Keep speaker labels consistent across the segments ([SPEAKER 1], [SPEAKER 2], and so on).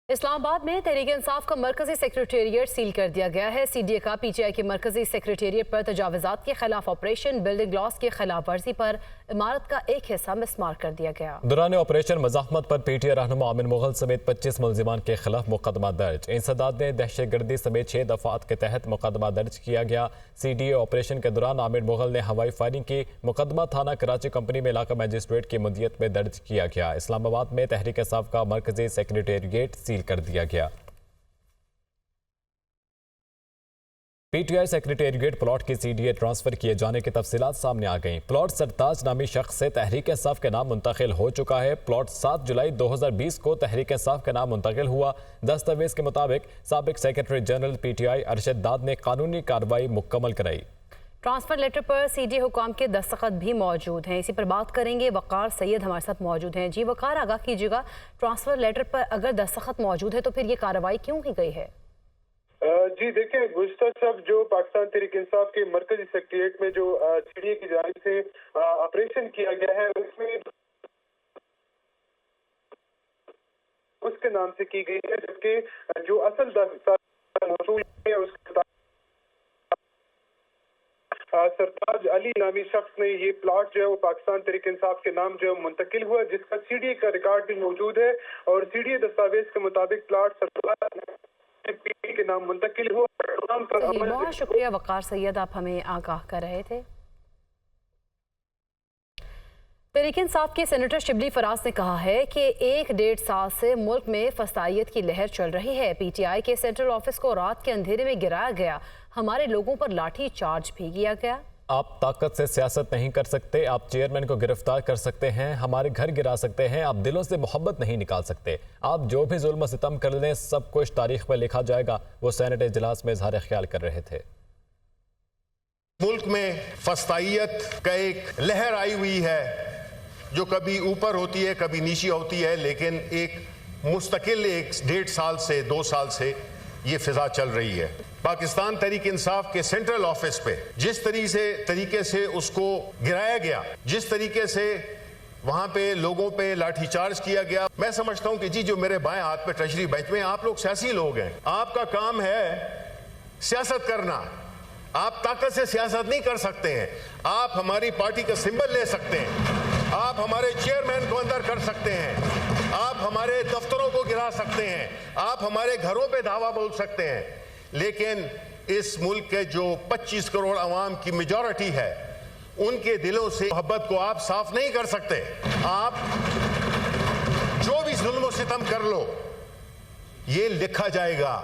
[SPEAKER 1] इस्लामाबाद में तहरीक इंसाफ का मरकजी सेक्रेटेरिएट सील कर दिया गया है। CDA का PTI के मरकजी सेक्रेटेरिएट पर तजावुजात के खिलाफ ऑपरेशन बिल्डिंग लॉस की खिलाफ वर्जी पर इमारत का एक हिस्सा मिसमार कर दिया गया।
[SPEAKER 2] दौरान ऑपरेशन मज़ाहमत पर PTI रहनुमा आमिर मुगल समेत 25 मुलजिमान के खिलाफ मुकदमा दर्ज। इंसदाद ने दहशतगर्दी समेत 6 दफात के तहत मुकदमा दर्ज किया गया। CDA ऑपरेशन के दौरान आमिर मुगल ने हवाई फायरिंग की। मुकदमा थाना कराची कंपनी में इलाका मजिस्ट्रेट की मुद्दत में दर्ज किया गया। इस्लामाबाद में तहरीक इंसाफ का मरकजी सेक्रेटेरिएट सील कर दिया गया। PTI सेक्रेटेरिएट प्लॉट की CDA ट्रांसफर किए जाने की तफसीलात सामने आ गईं। प्लॉट सरताज नामी शख्स से तहरीक इंसाफ के नाम मुंतकिल हो चुका है। प्लॉट 7 जुलाई 2020 को तहरीक इंसाफ के नाम मुंतकिल हुआ। दस्तावेज के मुताबिक साबिक सेक्रेटरी जनरल PTI अरशद दाद ने कानूनी कार्रवाई मुकम्मल कराई।
[SPEAKER 1] ट्रांसफर लेटर पर CDA हुकाम के दस्तखत भी मौजूद हैं। इसी पर बात करेंगे। वकार सैयद हमारे साथ मौजूद हैं। जी वकार, आगाह कीजिएगा, ट्रांसफर लेटर पर अगर दस्तखत मौजूद है तो फिर ये कार्रवाई क्यों की गई है?
[SPEAKER 3] जी देखिए, गुज़श्ता सब जो पाकिस्तान तहरीक इंसाफ के मरकजी सेक्रेटेरिएट में जो CDA की जानिब से ऑपरेशन किया गया है उसमें उसके नाम से की गई है, जबकि जो असल दस्तावेज मौसूल है उसके सरताज अली नामी शख्स ने ये प्लॉट जो है वो पाकिस्तान तहरीक इंसाफ के नाम जो है मुंतकिल हुआ, जिसका CDA का रिकॉर्ड भी मौजूद है। और CDA दस्तावेज के मुताबिक प्लॉट सरताज के नाम मुंतकिल हुआ।
[SPEAKER 1] बहुत शुक्रिया वकार सैयद, आप हमें आगाह कर रहे थे। तहरीक इंसाफ के सेनेटर शिबली फराज ने कहा है कि 1-1.5 साल से मुल्क में फसाइयत की लहर चल रही है। PTI के सेंट्रल ऑफिस को रात के अंधेरे में गिराया गया। हमारे लोगों पर लाठी चार्ज भी किया गया।
[SPEAKER 2] आप ताकत से सियासत नहीं कर सकते। आप चेयरमैन को गिरफ्तार कर सकते हैं, हमारे घर गिरा सकते हैं, आप दिलों से मोहब्बत नहीं निकाल सकते। आप जो भी जुल्म सितम कर लें सब कुछ तारीख में लिखा जाएगा। वो सेनेट इजलास में इजहार ख्याल कर रहे थे।
[SPEAKER 4] मुल्क में फसाइयत का एक लहर आई हुई है जो कभी ऊपर होती है कभी नीचे होती है, लेकिन एक मुस्तकिल 1-1.5 साल से 2 साल से ये फिजा चल रही है। पाकिस्तान तहरीक इंसाफ के सेंट्रल ऑफिस पे जिस तरीके से उसको गिराया गया, जिस तरीके से वहां पे लोगों पे लाठीचार्ज किया गया, मैं समझता हूं कि जी जो मेरे बाएं हाथ पे ट्रेजरी बेंच में आप लोग सियासी लोग हैं, आपका काम है सियासत करना। आप ताकत से सियासत नहीं कर सकते हैं। आप हमारी पार्टी का सिंबल ले सकते हैं, आप हमारे चेयरमैन को अंदर कर सकते हैं, आप हमारे दफ्तरों को गिरा सकते हैं, आप हमारे घरों पे धावा बोल सकते हैं, लेकिन इस मुल्क के जो 25 करोड़ अवाम की मेजॉरिटी है उनके दिलों से मोहब्बत को आप साफ नहीं कर सकते। आप जो भी जुल्म सितम कर लो ये लिखा जाएगा।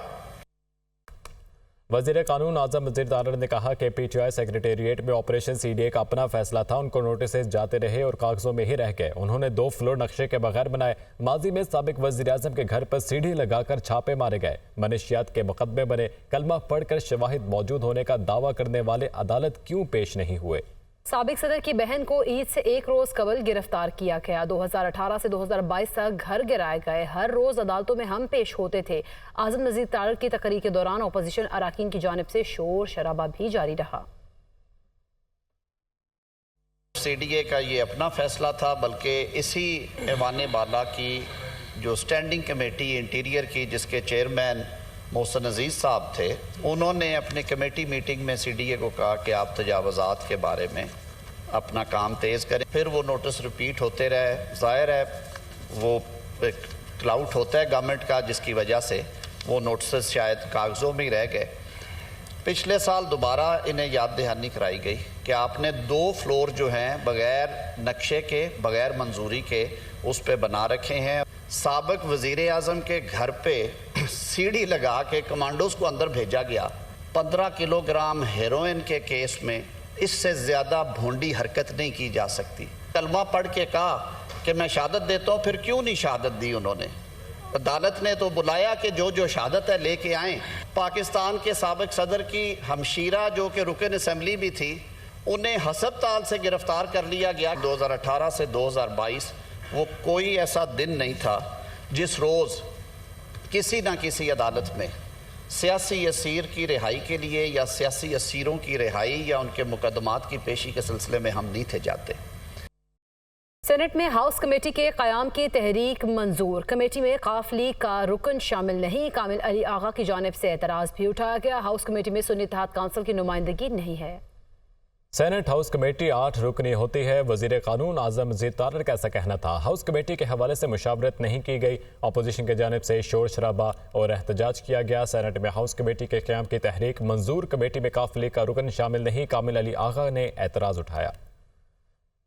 [SPEAKER 2] वज़ीर कानून आज़म वज़ीर तारड़ ने कहा कि PTI सेक्रेटेरिएट में ऑपरेशन CDA का अपना फैसला था। उनको नोटिस जाते रहे और कागजों में ही रह गए। उन्होंने 2 फ्लोर नक्शे के बगैर बनाए। माजी में साबिक वज़ीर आज़म के घर पर सीढ़ी लगाकर छापे मारे गए। मनशियात के मुकदमे बने। कलमा पढ़कर शवाहिद मौजूद होने का दावा करने वाले अदालत क्यों पेश नहीं हुए?
[SPEAKER 1] साबिक सदर की बहन को ईद से 1 रोज कबल गिरफ्तार किया गया। 2018 से 2022 तक घर गिराए गए। हर रोज अदालतों में हम पेश होते थे। आज़म वज़ीर तारड़ की तकरीर के दौरान अपोजिशन अराकीन की जानिब से शोर शराबा भी जारी रहा।
[SPEAKER 5] CDA का ये अपना फैसला था, बल्कि इसी ऐवान बाला की जो स्टैंडिंग कमेटी इंटीरियर की जिसके चेयरमैन मोहसिन अजीज़ साहब थे, उन्होंने अपनी कमेटी मीटिंग में CDA को कहा कि आप तजावुज़ात के बारे में अपना काम तेज़ करें। फिर वो नोटिस रिपीट होते रहे। ज़ाहिर है वो एक क्लाउड होता है गवर्नमेंट का, जिसकी वजह से वो नोटिस शायद कागज़ों में ही रह गए। पिछले साल दोबारा इन्हें याद दहानी कराई गई कि आपने 2 फ्लोर जो हैं बग़ैर नक्शे के, बग़ैर मंजूरी के उस पर बना रखे हैं। साबिक वज़ीर आज़म के घर पे सीढ़ी लगा के कमांडोज को अंदर भेजा गया। 15 किलोग्राम हेरोइन के केस में इससे ज़्यादा भोंडी हरकत नहीं की जा सकती। कलमा पढ़ के कहा कि मैं शहादत देता हूँ, फिर क्यों नहीं शहादत दी उन्होंने? अदालत ने तो बुलाया कि जो जो शहादत है लेके आएँ। पाकिस्तान के साबिक सदर की हमशीरा जो कि रुकन असम्बली भी थी, उन्हें हस्पताल से गिरफ्तार कर लिया गया। 2018 से 2022 वो कोई ऐसा दिन नहीं था जिस रोज़ किसी ना किसी अदालत में सियासी असीर की रिहाई के लिए या सियासी असीरों की रिहाई या उनके मुकदमात की पेशी के सिलसिले में हम नहीं थे जाते।
[SPEAKER 1] सेनेट में हाउस कमेटी के क़याम की तहरीक मंजूर। कमेटी में काफ लीग का रुकन शामिल नहीं। कामिल अली आगा की जानिब से एतराज़ भी उठाया गया। हाउस कमेटी में सुन्नी इत्तेहाद काउंसिल की नुमाइंदगी नहीं है।
[SPEAKER 2] सेनेट हाउस कमेटी 8 रुकनी होती है। वजीर कानून आजम मजीद तारर का ऐसा कहना था। हाउस कमेटी के हवाले से मुशावरत नहीं की गई। अपोजिशन की जानिब से शोर शराबा और एहतजाज किया गया। सेनेट में हाउस कमेटी के क़याम की तहरीक मंजूर। कमेटी में काफ लीग का रुकन शामिल नहीं। कामिल अली आगा ने एतराज़ उठाया।